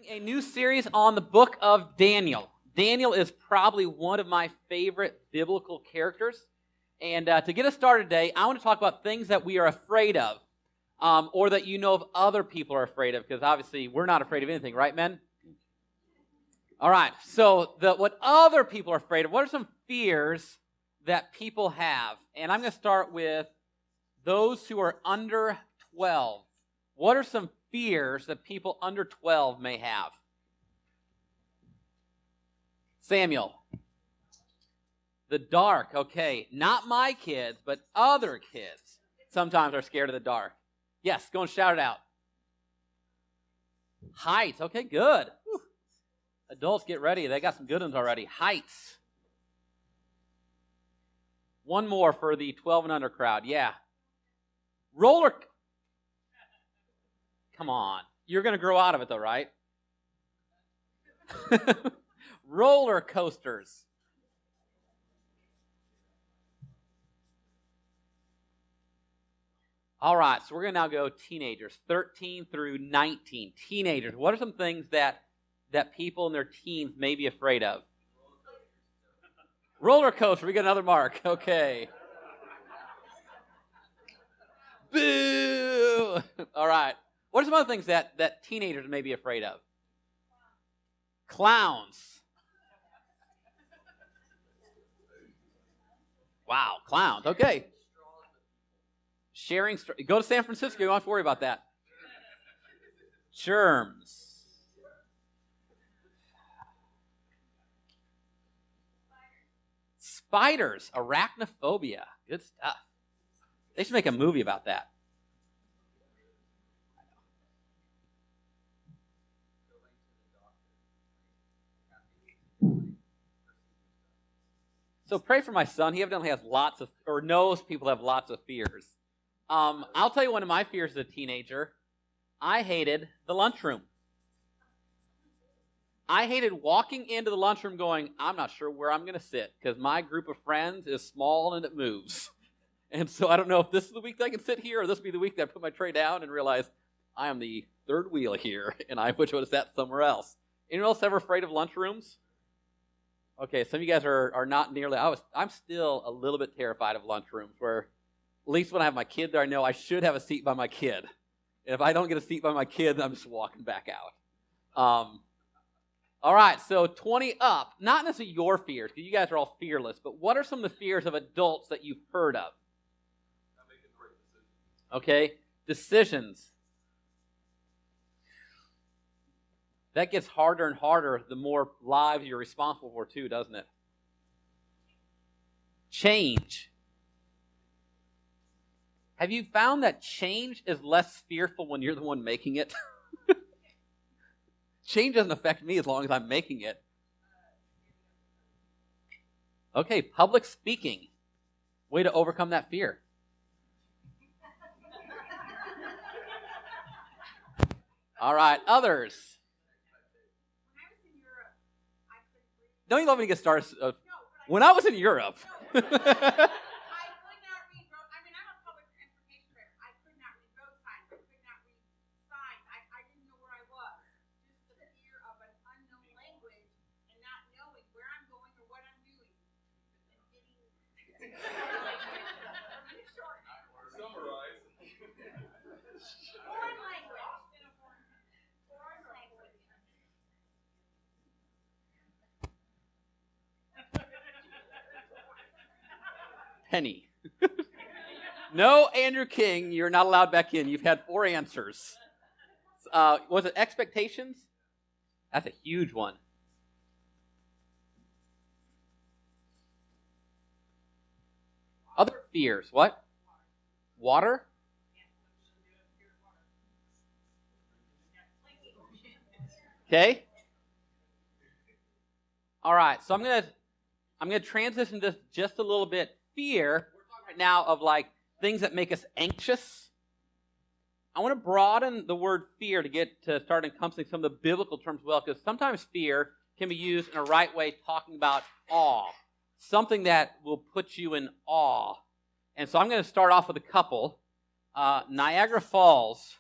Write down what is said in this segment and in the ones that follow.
A new series on the book of Daniel. Daniel is probably one of my favorite biblical characters. And to get us started today, I want to talk about things that we are afraid of, or that you know of other people are afraid of, because obviously we're not afraid of anything, right, men? All right, so what other people are afraid of, what are some fears that people have? And I'm going to start with those who are under 12. What are some fears that people under 12 may have? Samuel. The dark, okay. Not my kids, but other kids sometimes are scared of the dark. Yes, go and shout it out. Heights, okay, good. Whew. Adults, get ready. They got some good ones already. Heights. One more for the 12 and under crowd, yeah. Come on. You're going to grow out of it, though, right? Roller coasters. All right, so we're going to now go teenagers, 13 through 19. Teenagers, what are some things that people in their teens may be afraid of? Roller coaster, we got another mark. Okay. Boo! All right. What are some other things that teenagers may be afraid of? Clowns. Wow, clowns. Okay. Go to San Francisco. You don't have to worry about that. Germs. Spiders. Arachnophobia. Good stuff. They should make a movie about that. So pray for my son. He evidently has knows people have lots of fears. I'll tell you one of my fears as a teenager. I hated the lunchroom. I hated walking into the lunchroom going, I'm not sure where I'm going to sit because my group of friends is small and it moves. And so I don't know if this is the week that I can sit here or this will be the week that I put my tray down and realize I am the third wheel here and I wish I would have sat somewhere else. Anyone else ever afraid of lunchrooms? Okay, some of you guys are not nearly. I'm still a little bit terrified of lunchrooms where at least when I have my kid there, I know I should have a seat by my kid. And if I don't get a seat by my kid, then I'm just walking back out. All right, so 20 up. Not necessarily your fears, because you guys are all fearless, but what are some of the fears of adults that you've heard of? Not making the right decision. Okay, decisions. That gets harder and harder the more lives you're responsible for too, doesn't it? Change. Have you found that change is less fearful when you're the one making it? Change doesn't affect me as long as I'm making it. Okay, public speaking. Way to overcome that fear. All right, others. Don't you love when you get started? When I was in Europe. I could not read road. I mean, I'm a public transportation driver. I could not read road signs. I could not read signs. I didn't know where I was. Just the fear of an unknown language and not knowing where I'm going or what I'm doing. And getting short. Summarize. Foreign language. Foreign language. Penny. No, Andrew King, you're not allowed back in. You've had 4 answers. Was it expectations? That's a huge one. Other fears. What? Water? Okay. All right, so I'm gonna transition this just a little bit. Fear, we're talking right now of like things that make us anxious. I want to broaden the word fear to get to start encompassing some of the biblical terms as well, because sometimes fear can be used in a right way, talking about awe, something that will put you in awe. And so I'm going to start off with a couple. Niagara Falls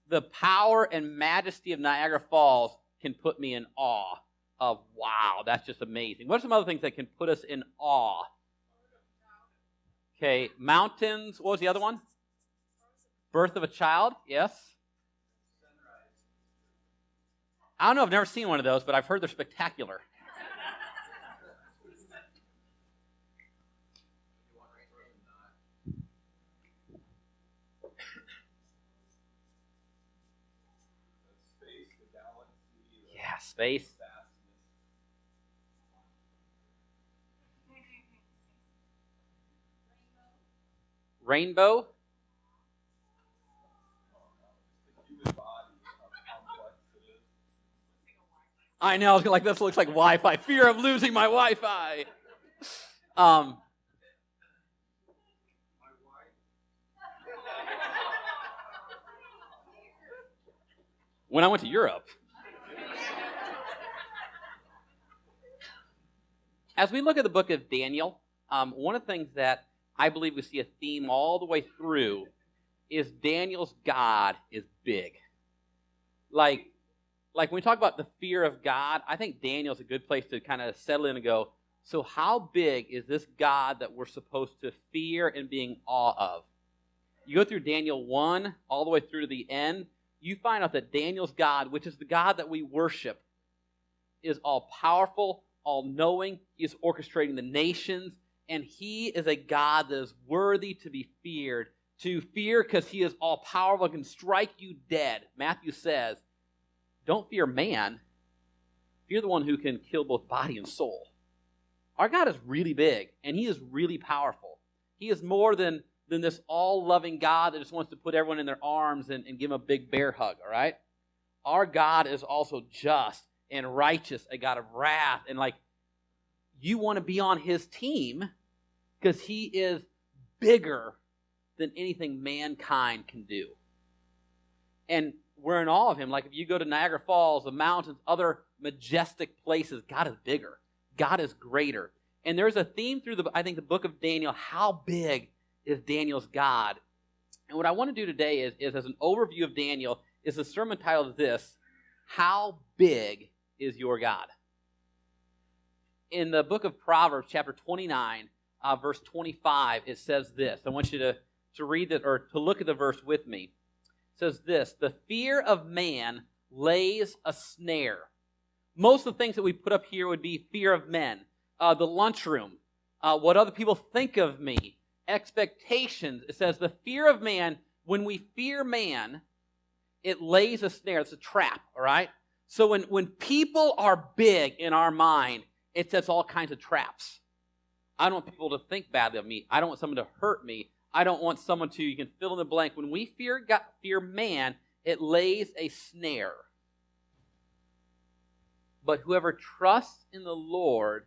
the power and majesty of Niagara Falls can put me in awe of, wow, that's just amazing. What are some other things that can put us in awe? Okay, mountains. What was the other one? Birth of a child, yes. I don't know, I've never seen one of those, but I've heard they're spectacular. Yeah, space. Rainbow. I know, like this looks like Wi-Fi. Fear of losing my Wi-Fi. When I went to Europe. As we look at the book of Daniel, one of the things that I believe we see a theme all the way through is Daniel's God is big. Like when we talk about the fear of God, I think Daniel's a good place to kind of settle in and go, so how big is this God that we're supposed to fear and be in awe of? You go through Daniel 1 all the way through to the end, you find out that Daniel's God, which is the God that we worship, is all-powerful, all-knowing. He is orchestrating the nations, and he is a God that is worthy to be feared. To fear because he is all-powerful and can strike you dead. Matthew says, don't fear man. Fear the one who can kill both body and soul. Our God is really big, and he is really powerful. He is more than this all-loving God that just wants to put everyone in their arms and give them a big bear hug, all right? Our God is also just and righteous, a God of wrath. And you want to be on his team because he is bigger than anything mankind can do. And we're in awe of him. Like if you go to Niagara Falls, the mountains, other majestic places, God is bigger. God is greater. And there's a theme through the book of Daniel. How big is Daniel's God? And what I want to do today is as an overview of Daniel, is a sermon titled this, How Big is Your God? In the book of Proverbs, chapter 29, verse 25, it says this. I want you to read it or to look at the verse with me. It says this, the fear of man lays a snare. Most of the things that we put up here would be fear of men, the lunchroom, what other people think of me, expectations. It says the fear of man, when we fear man, it lays a snare. It's a trap, all right? So when people are big in our mind, it sets all kinds of traps. I don't want people to think badly of me. I don't want someone to hurt me. I don't want someone to, you can fill in the blank. When we fear man, it lays a snare. But whoever trusts in the Lord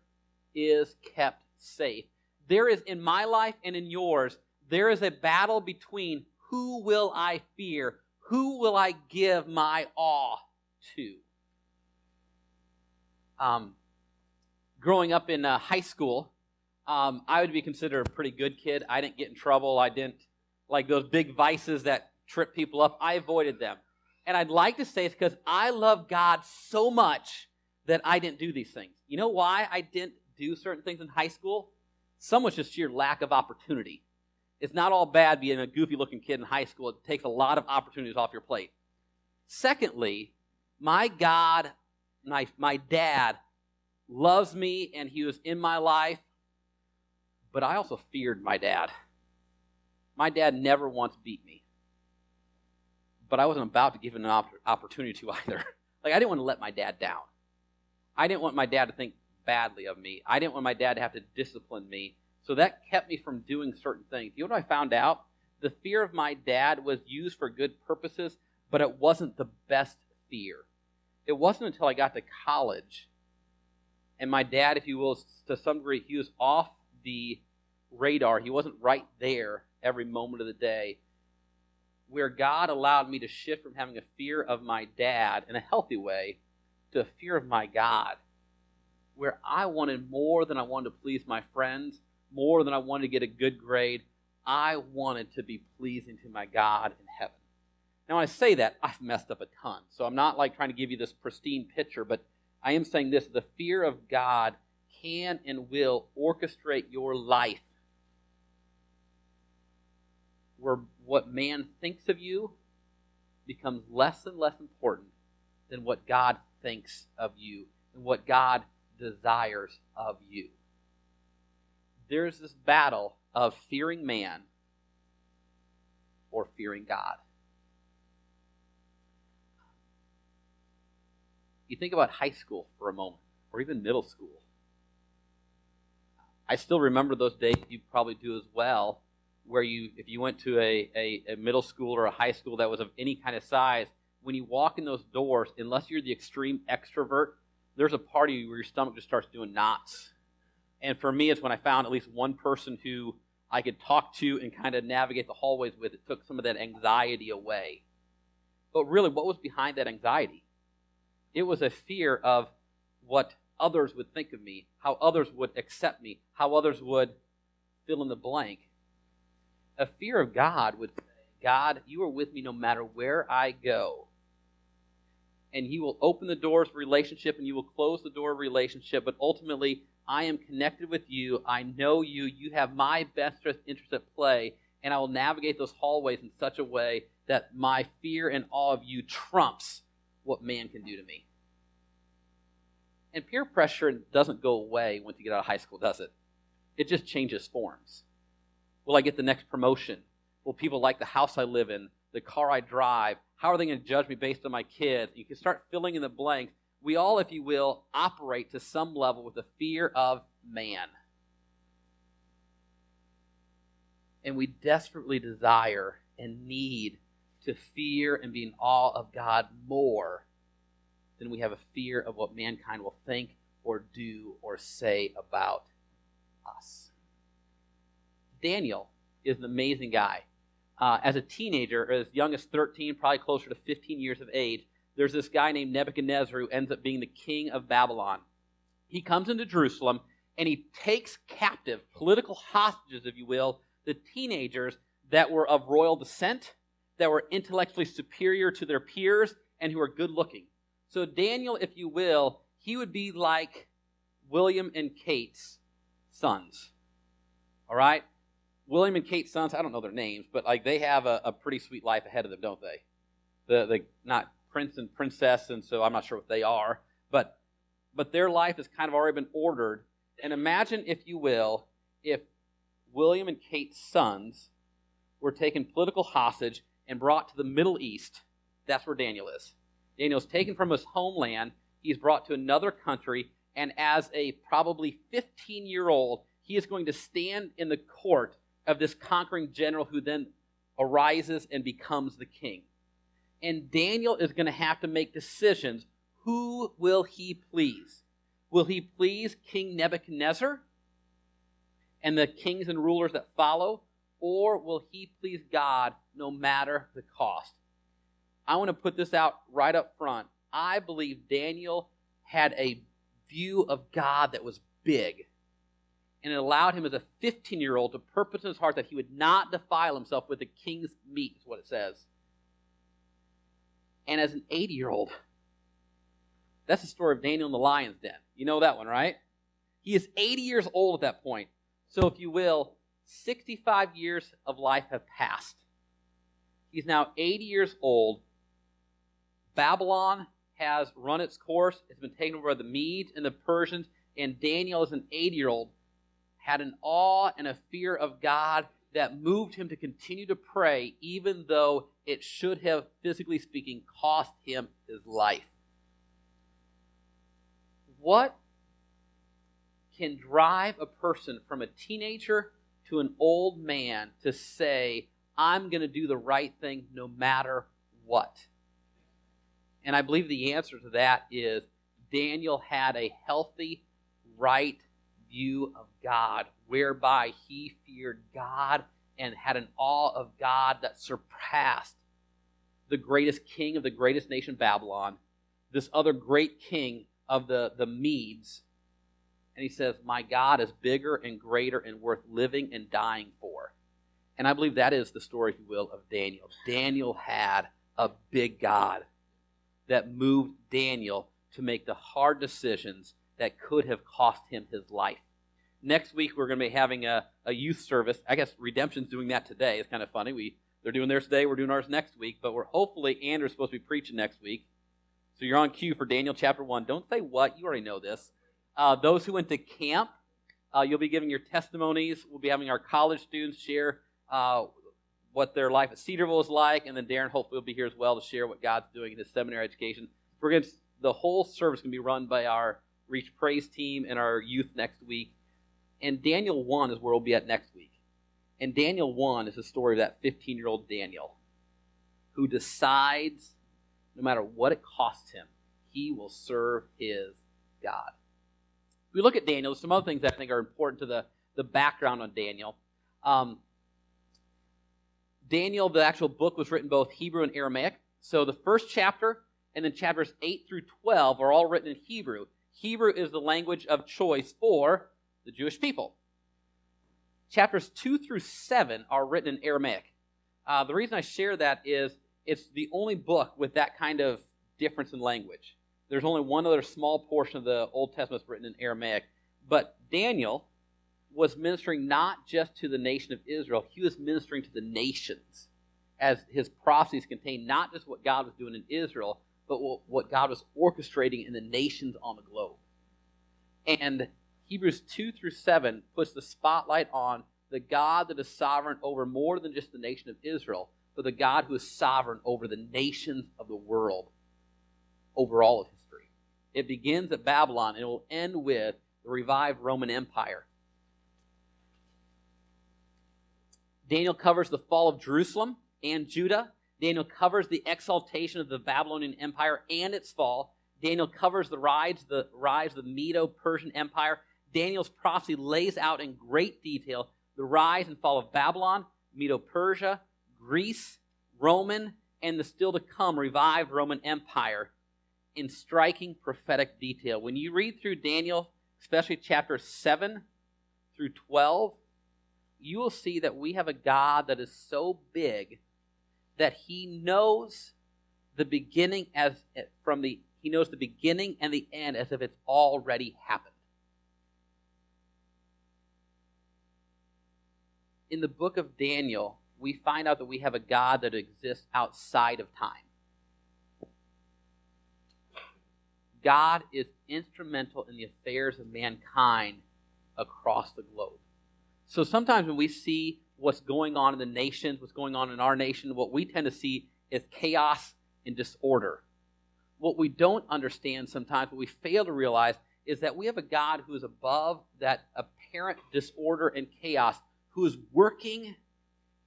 is kept safe. There is, in my life and in yours, there is a battle between who will I fear, who will I give my awe to. Growing up in high school, I would be considered a pretty good kid. I didn't get in trouble. I didn't, like those big vices that trip people up, I avoided them. And I'd like to say it's because I love God so much that I didn't do these things. You know why I didn't do certain things in high school? Some was just sheer lack of opportunity. It's not all bad being a goofy-looking kid in high school. It takes a lot of opportunities off your plate. Secondly, my God, my dad loves me, and he was in my life, but I also feared my dad. My dad never once beat me, but I wasn't about to give him an opportunity to either. I didn't want to let my dad down. I didn't want my dad to think badly of me. I didn't want my dad to have to discipline me. So that kept me from doing certain things. You know what I found out? The fear of my dad was used for good purposes, but it wasn't the best fear. It wasn't until I got to college, and my dad, if you will, to some degree, he was off the radar. He wasn't right there every moment of the day, where God allowed me to shift from having a fear of my dad in a healthy way to a fear of my God, where I wanted more than I wanted to please my friends, more than I wanted to get a good grade. I wanted to be pleasing to my God in heaven. Now, when I say that, I've messed up a ton. So I'm not like trying to give you this pristine picture, but I am saying this: the fear of God can and will orchestrate your life where what man thinks of you becomes less and less important than what God thinks of you and what God desires of you. There's this battle of fearing man or fearing God. You think about high school for a moment, or even middle school. I still remember those days, you probably do as well, where if you went to a middle school or a high school that was of any kind of size, when you walk in those doors, unless you're the extreme extrovert, there's a part of you where your stomach just starts doing knots. And for me, it's when I found at least one person who I could talk to and kind of navigate the hallways with. It took some of that anxiety away. But really, what was behind that anxiety? It was a fear of what others would think of me, how others would accept me, how others would fill in the blank. A fear of God would say, God, you are with me no matter where I go. And you will open the doors of relationship and you will close the door of relationship, but ultimately, I am connected with you. I know you. You have my best interest at play, and I will navigate those hallways in such a way that my fear and awe of you trumps what man can do to me. And peer pressure doesn't go away once you get out of high school, does it? It just changes forms. Will I get the next promotion? Will people like the house I live in, the car I drive? How are they going to judge me based on my kids? You can start filling in the blanks. We all, if you will, operate to some level with the fear of man. And we desperately desire and need to fear and be in awe of God more than we have a fear of what mankind will think or do or say about us. Daniel is an amazing guy. As a teenager, as young as 13, probably closer to 15 years of age, there's this guy named Nebuchadnezzar who ends up being the king of Babylon. He comes into Jerusalem and he takes captive, political hostages, if you will, the teenagers that were of royal descent, that were intellectually superior to their peers, and who are good looking. So Daniel, if you will, he would be like William and Kate's sons. All right? William and Kate's sons, I don't know their names, but like they have a pretty sweet life ahead of them, don't they? The not prince and princess, and so I'm not sure what they are, but their life has kind of already been ordered. And imagine, if you will, if William and Kate's sons were taken political hostage and brought to the Middle East. That's where Daniel is. Daniel's taken from his homeland. He's brought to another country, and as a probably 15-year-old, he is going to stand in the court of this conquering general who then arises and becomes the king. And Daniel is going to have to make decisions. Who will he please? Will he please King Nebuchadnezzar and the kings and rulers that follow? Or will he please God no matter the cost? I want to put this out right up front. I believe Daniel had a view of God that was big. And it allowed him as a 15-year-old to purpose in his heart that he would not defile himself with the king's meat, is what it says. And as an 80-year-old, that's the story of Daniel in the lion's den. You know that one, right? He is 80 years old at that point. So if you will, 65 years of life have passed. He's now 80 years old. Babylon has run its course. It's been taken over by the Medes and the Persians. And Daniel, as an 80-year-old, had an awe and a fear of God that moved him to continue to pray, even though it should have, physically speaking, cost him his life. What can drive a person from a teenager to an old man to say, I'm going to do the right thing no matter what? And I believe the answer to that is Daniel had a healthy, right view of God, whereby he feared God and had an awe of God that surpassed the greatest king of the greatest nation, Babylon, this other great king of the Medes. And he says, my God is bigger and greater and worth living and dying for. And I believe that is the story, if you will, of Daniel. Daniel had a big God that moved Daniel to make the hard decisions that could have cost him his life. Next week, we're going to be having a youth service. I guess Redemption's doing that today. It's kind of funny. They're doing theirs today. We're doing ours next week. But we're hopefully, Andrew's supposed to be preaching next week. So you're on cue for Daniel chapter 1. Don't say what. You already know this. Those who went to camp, you'll be giving your testimonies. We'll be having our college students share what their life at Cedarville is like. And then Darren hopefully will be here as well to share what God's doing in his seminary education. The whole service can be run by our Reach Praise team and our youth next week. And Daniel 1 is where we'll be at next week. And Daniel 1 is the story of that 15-year-old Daniel who decides, no matter what it costs him, he will serve his God. If we look at Daniel, there's some other things that I think are important to the background on Daniel. Daniel, the actual book, was written both Hebrew and Aramaic. So the first chapter and then chapters 8 through 12 are all written in Hebrew. Hebrew is the language of choice for the Jewish people. Chapters 2 through 7 are written in Aramaic. The reason I share that is it's the only book with that kind of difference in language. There's only one other small portion of the Old Testament that's written in Aramaic. But Daniel was ministering not just to the nation of Israel, he was ministering to the nations, as his prophecies contained not just what God was doing in Israel, but what God was orchestrating in the nations on the globe. And Hebrews 2 through 7 puts the spotlight on the God that is sovereign over more than just the nation of Israel, but the God who is sovereign over the nations of the world, over all of history. It begins at Babylon and it will end with the revived Roman Empire. Daniel covers the fall of Jerusalem and Judah. Daniel covers the exaltation of the Babylonian Empire and its fall. Daniel covers the rise of the Medo-Persian Empire. Daniel's prophecy lays out in great detail the rise and fall of Babylon, Medo-Persia, Greece, Roman, and the still to come revived Roman Empire in striking prophetic detail. When you read through Daniel, especially chapters 7 through 12, you will see that we have a God that is so big that he knows the beginning he knows the beginning and the end as if it's already happened. In the book of Daniel, we find out that we have a God that exists outside of time. God is instrumental in the affairs of mankind across the globe. So sometimes when we see what's going on in the nations, what's going on in our nation, what we tend to see is chaos and disorder. What we don't understand sometimes, what we fail to realize, is that we have a God who is above that apparent disorder and chaos, who is working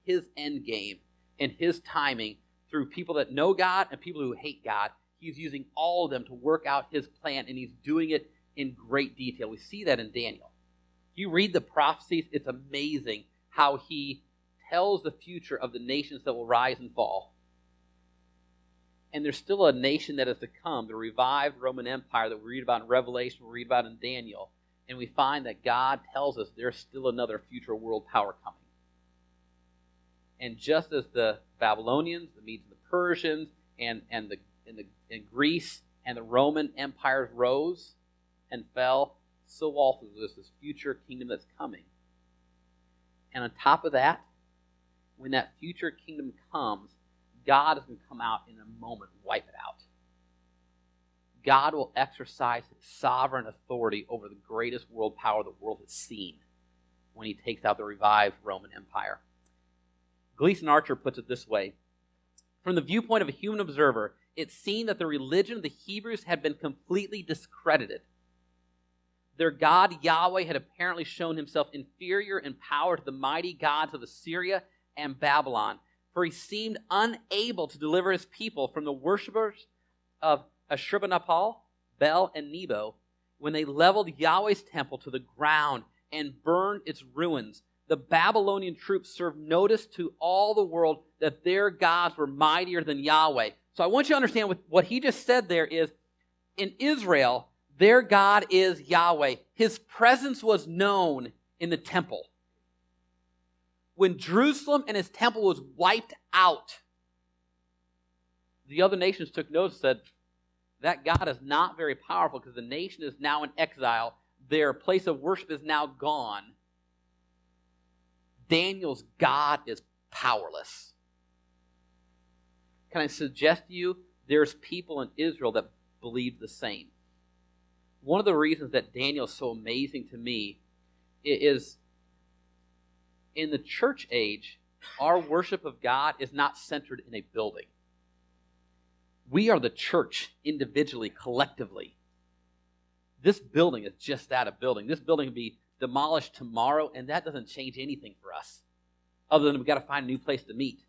his end game and his timing through people that know God and people who hate God. He's using all of them to work out his plan, and he's doing it in great detail. We see that in Daniel. You read the prophecies, it's amazing how he tells the future of the nations that will rise and fall. And there's still a nation that is to come, the revived Roman Empire that we read about in Revelation, we read about in Daniel. And we find that God tells us there's still another future world power coming. And just as the Babylonians, the Medes and the Persians, and Greece and the Roman empires rose and fell, so also there's this future kingdom that's coming. And on top of that, when that future kingdom comes, God is going to come out in a moment, wipe it out. God will exercise his sovereign authority over the greatest world power the world has seen when he takes out the revived Roman Empire. Gleason Archer puts it this way: from the viewpoint of a human observer, it seemed that the religion of the Hebrews had been completely discredited. Their God, Yahweh, had apparently shown himself inferior in power to the mighty gods of Assyria and Babylon, for he seemed unable to deliver his people from the worshippers of Ashurbanipal, Bel, and Nebo, when they leveled Yahweh's temple to the ground and burned its ruins. The Babylonian troops served notice to all the world that their gods were mightier than Yahweh. So I want you to understand what he just said there is, in Israel, their God is Yahweh. His presence was known in the temple. When Jerusalem and his temple was wiped out, the other nations took notice and said, that God is not very powerful because the nation is now in exile. Their place of worship is now gone. Daniel's God is powerless. Can I suggest to you, there's people in Israel that believe the same. One of the reasons that Daniel is so amazing to me is in the church age, our worship of God is not centered in a building. We are the church individually, collectively. This building is just that, a building. This building can be demolished tomorrow, and that doesn't change anything for us, other than we've got to find a new place to meet.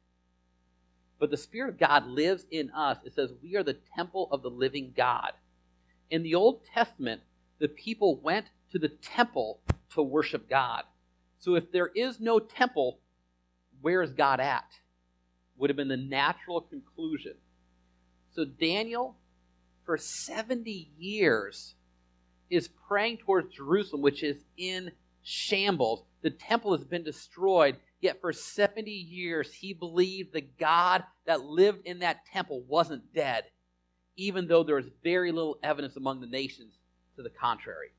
But the Spirit of God lives in us. It says we are the temple of the living God. In the Old Testament, the people went to the temple to worship God. So if there is no temple, where is God at? Would have been the natural conclusion. So Daniel, for 70 years, is praying towards Jerusalem, which is in shambles. The temple has been destroyed, yet for 70 years he believed the God that lived in that temple wasn't dead, even though there was very little evidence among the nations to the contrary.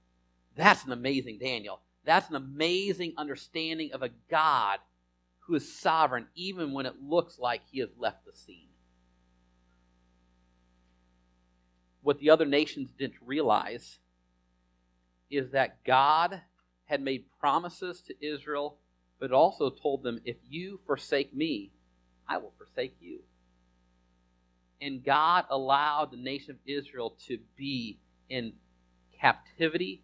That's an amazing Daniel. That's an amazing understanding of a God who is sovereign, even when it looks like he has left the scene. What the other nations didn't realize is that God had made promises to Israel, but also told them, if you forsake me, I will forsake you. And God allowed the nation of Israel to be in captivity,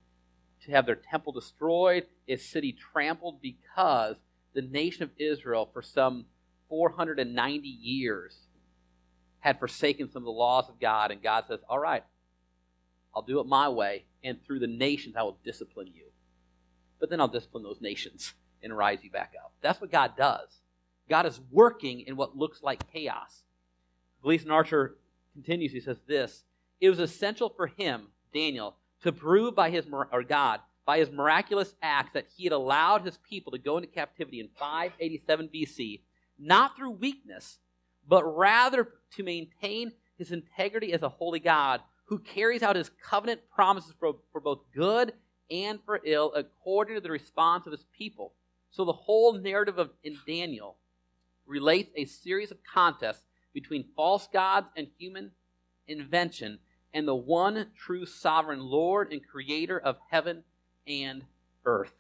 to have their temple destroyed, its city trampled, because the nation of Israel, for some 490 years, had forsaken some of the laws of God, and God says, all right, I'll do it my way, and through the nations I will discipline you. But then I'll discipline those nations and rise you back up. That's what God does. God is working in what looks like chaos. Gleason Archer continues, he says this, it was essential for him, Daniel, to prove by his miraculous acts that he had allowed his people to go into captivity in 587 BC, not through weakness, but rather to maintain his integrity as a holy God who carries out his covenant promises for both good and for ill according to the response of his people. So the whole narrative in Daniel relates a series of contests between false gods and human invention and the one true sovereign Lord and creator of heaven and earth.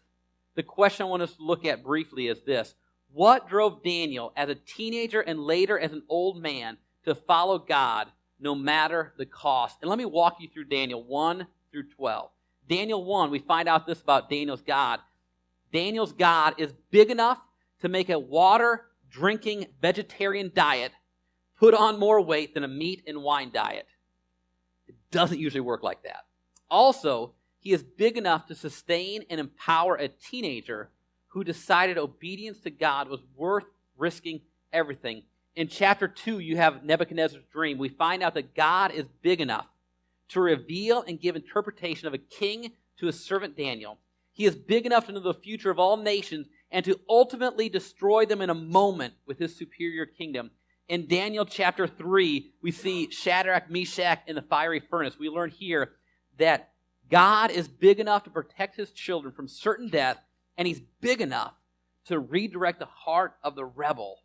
The question I want us to look at briefly is this. What drove Daniel as a teenager and later as an old man to follow God no matter the cost? And let me walk you through Daniel 1 through 12. Daniel 1, we find out this about Daniel's God. Daniel's God is big enough to make a water-drinking vegetarian diet put on more weight than a meat and wine diet. It doesn't usually work like that. Also, he is big enough to sustain and empower a teenager who decided obedience to God was worth risking everything. In chapter 2, you have Nebuchadnezzar's dream. We find out that God is big enough to reveal and give interpretation of a king to his servant Daniel. He is big enough to know the future of all nations and to ultimately destroy them in a moment with his superior kingdom. In Daniel chapter 3, we see Shadrach, Meshach in the fiery furnace. We learn here that God is big enough to protect his children from certain death, and he's big enough to redirect the heart of the rebel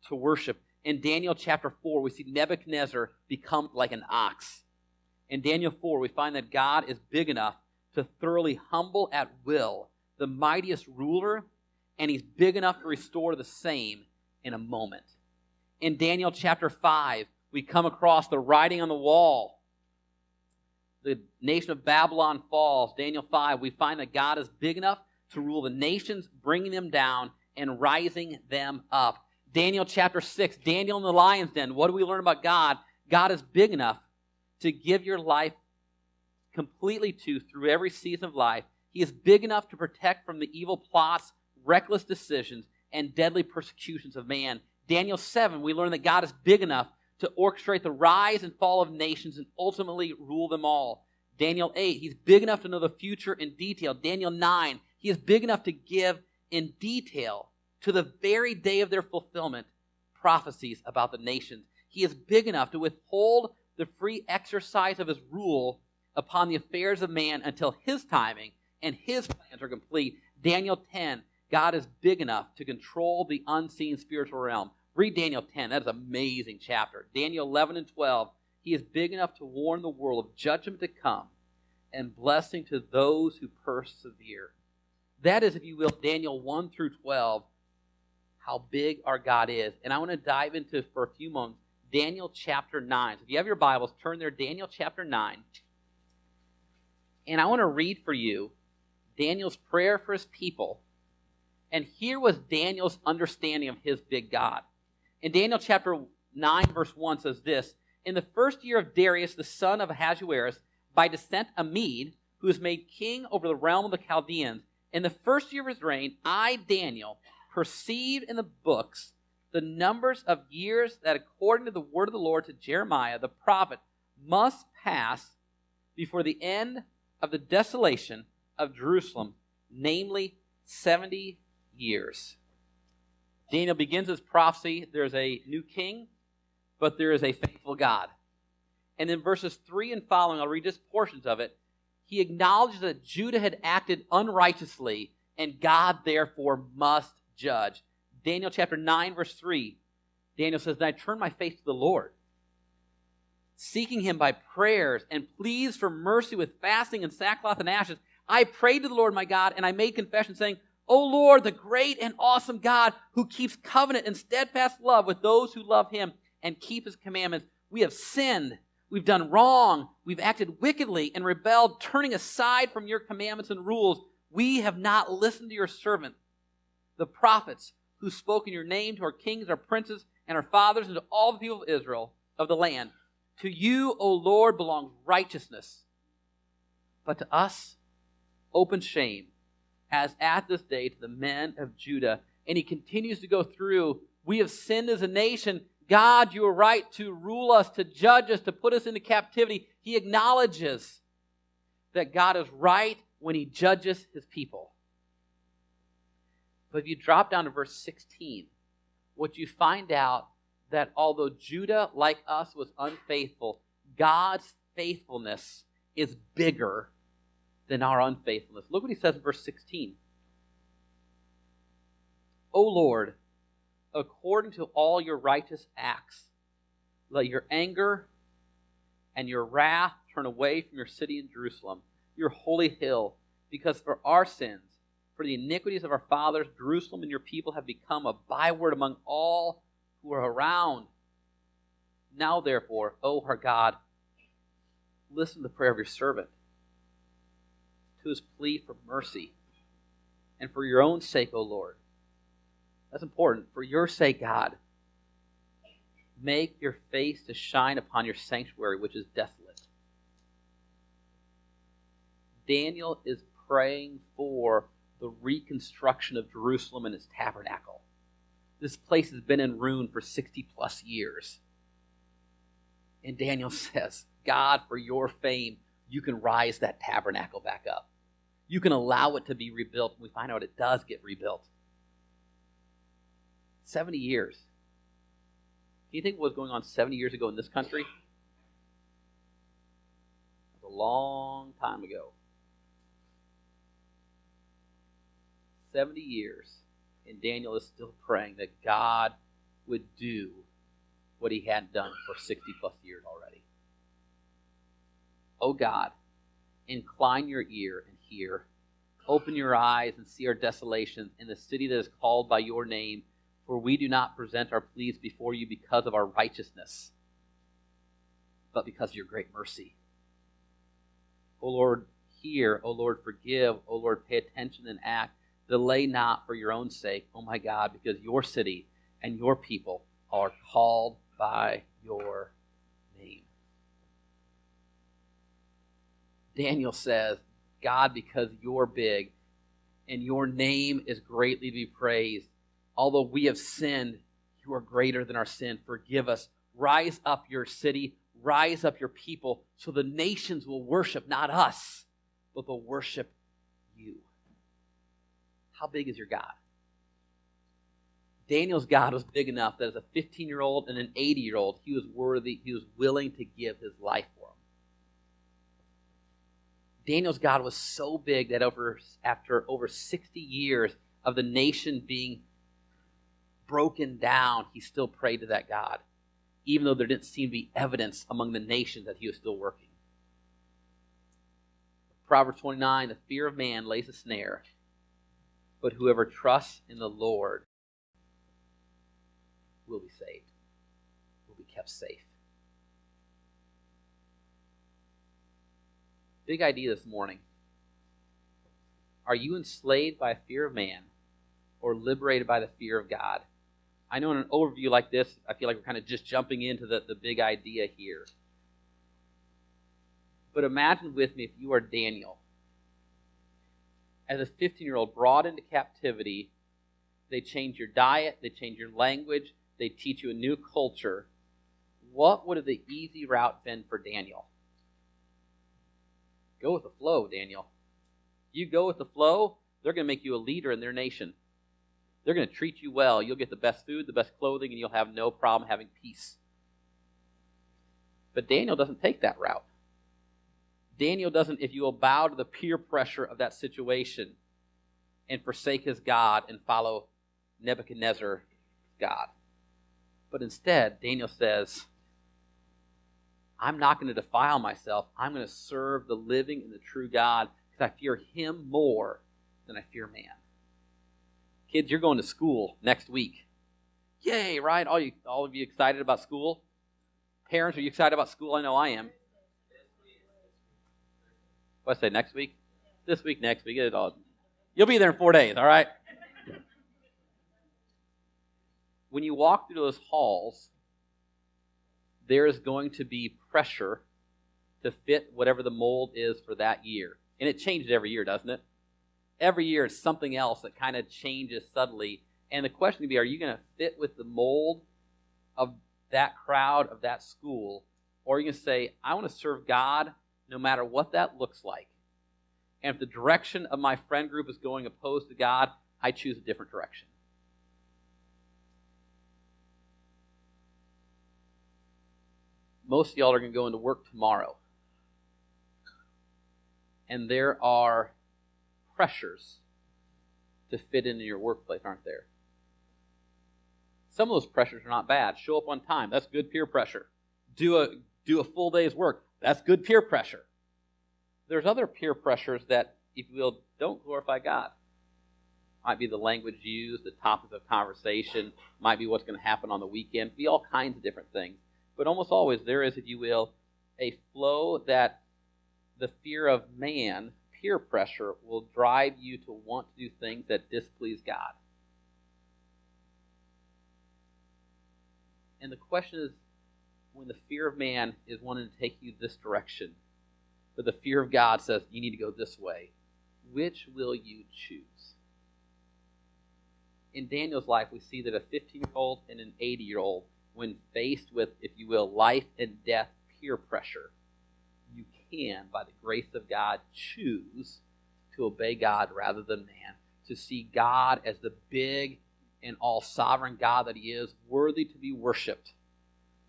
to worship. In Daniel chapter 4, we see Nebuchadnezzar become like an ox. In Daniel 4, we find that God is big enough to thoroughly humble at will the mightiest ruler, and he's big enough to restore the same in a moment. In Daniel chapter 5, we come across the writing on the wall. The nation of Babylon falls. Daniel 5, we find that God is big enough to rule the nations, bringing them down and rising them up. Daniel chapter 6, Daniel in the lion's den. What do we learn about God? God is big enough to give your life completely to through every season of life. He is big enough to protect from the evil plots, reckless decisions, and deadly persecutions of man. Daniel 7, we learn that God is big enough to orchestrate the rise and fall of nations and ultimately rule them all. Daniel 8, he's big enough to know the future in detail. Daniel 9, he is big enough to give in detail to the very day of their fulfillment prophecies about the nations. He is big enough to withhold the free exercise of his rule upon the affairs of man until his timing and his plans are complete. Daniel 10, God is big enough to control the unseen spiritual realm. Read Daniel 10. That is an amazing chapter. Daniel 11 and 12, he is big enough to warn the world of judgment to come and blessing to those who persevere. That is, if you will, Daniel 1 through 12, how big our God is. And I want to dive into, for a few moments, Daniel chapter 9. So if you have your Bibles, turn there, Daniel chapter 9. And I want to read for you Daniel's prayer for his people. And here was Daniel's understanding of his big God. In Daniel chapter 9, verse 1 says this, "In the first year of Darius, the son of Ahasuerus, by descent a Mede, who was made king over the realm of the Chaldeans, in the first year of his reign, I, Daniel, perceived in the books the numbers of years that according to the word of the Lord to Jeremiah the prophet must pass before the end of the desolation of Jerusalem, namely 70 years." Daniel begins his prophecy. There's a new king, but there is a faithful God. And in verses 3 and following, I'll read just portions of it, he acknowledges that Judah had acted unrighteously, and God therefore must judge. Daniel chapter 9, verse 3, Daniel says, "Then I turned my face to the Lord, seeking him by prayers and pleas for mercy with fasting and sackcloth and ashes. I prayed to the Lord my God, and I made confession, saying, O Lord, the great and awesome God, who keeps covenant and steadfast love with those who love him and keep his commandments, we have sinned. We've done wrong. We've acted wickedly and rebelled, turning aside from your commandments and rules. We have not listened to your servant, the prophets, who spoke in your name to our kings, our princes, and our fathers, and to all the people of Israel, of the land. To you, O Lord, belongs righteousness. But to us, open shame, as at this day to the men of Judah." And he continues to go through, we have sinned as a nation. God, you are right to rule us, to judge us, to put us into captivity. He acknowledges that God is right when he judges his people. But if you drop down to verse 16, what you find out that although Judah, like us, was unfaithful, God's faithfulness is bigger than our unfaithfulness. Look what he says in verse 16. "O Lord, according to all your righteous acts, let your anger and your wrath turn away from your city in Jerusalem, your holy hill, because for our sins, for the iniquities of our fathers, Jerusalem and your people have become a byword among all who are around. Now therefore, O our God, listen to the prayer of your servant, to his plea for mercy, and for your own sake, O Lord." That's important. For your sake, God, make your face to shine upon your sanctuary, which is desolate. Daniel is praying for the reconstruction of Jerusalem and its tabernacle. This place has been in ruin for 60 plus years. And Daniel says, God, for your fame, you can rise that tabernacle back up. You can allow it to be rebuilt. And we find out it does get rebuilt. 70 years. Can you think of what was going on 70 years ago in this country? It was a long time ago. 70 years, and Daniel is still praying that God would do what he hadn't done for 60 plus years already. Oh God, incline your ear and hear. Open your eyes and see our desolations in the city that is called by your name. For we do not present our pleas before you because of our righteousness, but because of your great mercy. O Lord, hear. O Lord, forgive. O Lord, pay attention and act. Delay not for your own sake, oh my God, because your city and your people are called by your name. Daniel says, God, because you're big and your name is greatly to be praised, although we have sinned, you are greater than our sin. Forgive us. Rise up your city. Rise up your people so the nations will worship not us, but they'll worship you. How big is your God? Daniel's God was big enough that as a 15-year-old and an 80-year-old, he was worthy, he was willing to give his life for him. Daniel's God was so big that after over 60 years of the nation being broken down, he still prayed to that God, even though there didn't seem to be evidence among the nations that he was still working. Proverbs 29, the fear of man lays a snare, but whoever trusts in the Lord will be saved, will be kept safe. Big idea this morning. Are you enslaved by a fear of man or liberated by the fear of God? I know in an overview like this, I feel like we're kind of just jumping into the big idea here. But imagine with me if you are Daniel. As a 15-year-old brought into captivity, they change your diet, they change your language, they teach you a new culture. What would have the easy route been for Daniel? Go with the flow, Daniel. You go with the flow, they're going to make you a leader in their nation. They're going to treat you well. You'll get the best food, the best clothing, and you'll have no problem having peace. But Daniel doesn't take that route. Daniel doesn't, if you will bow to the peer pressure of that situation and forsake his God and follow Nebuchadnezzar's God. But instead, Daniel says, I'm not going to defile myself. I'm going to serve the living and the true God because I fear him more than I fear man. Kids, you're going to school next week. Yay, right? All of you excited about school? Parents, are you excited about school? I know I am. What did I say, next week? This week, next week. You'll be there in 4 days, all right? When you walk through those halls, there is going to be pressure to fit whatever the mold is for that year. And it changes every year, doesn't it? Every year it's something else that kind of changes subtly. And the question would be, are you going to fit with the mold of that crowd, of that school? Or are you going to say, I want to serve God no matter what that looks like? And if the direction of my friend group is going opposed to God, I choose a different direction. Most of y'all are going to go into work tomorrow. And there are pressures to fit into your workplace, aren't there? Some of those pressures are not bad. Show up on time. That's good peer pressure. Do a full day's work. That's good peer pressure. There's other peer pressures that, if you will, don't glorify God. Might be the language used, the topic of conversation, might be what's going to happen on the weekend, be all kinds of different things. But almost always there is, if you will, a flow that the fear of man, peer pressure, will drive you to want to do things that displease God. And the question is, when the fear of man is wanting to take you this direction, but the fear of God says you need to go this way, which will you choose? In Daniel's life, we see that a 15-year-old and an 80-year-old, when faced with, if you will, life and death peer pressure, you can, by the grace of God, choose to obey God rather than man, to see God as the big and all-sovereign God that he is, worthy to be worshipped,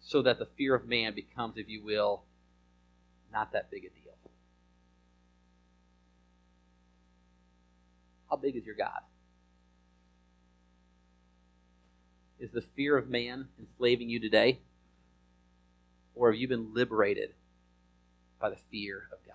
so that the fear of man becomes, if you will, not that big a deal. How big is your God? Is the fear of man enslaving you today? Or have you been liberated by the fear of God?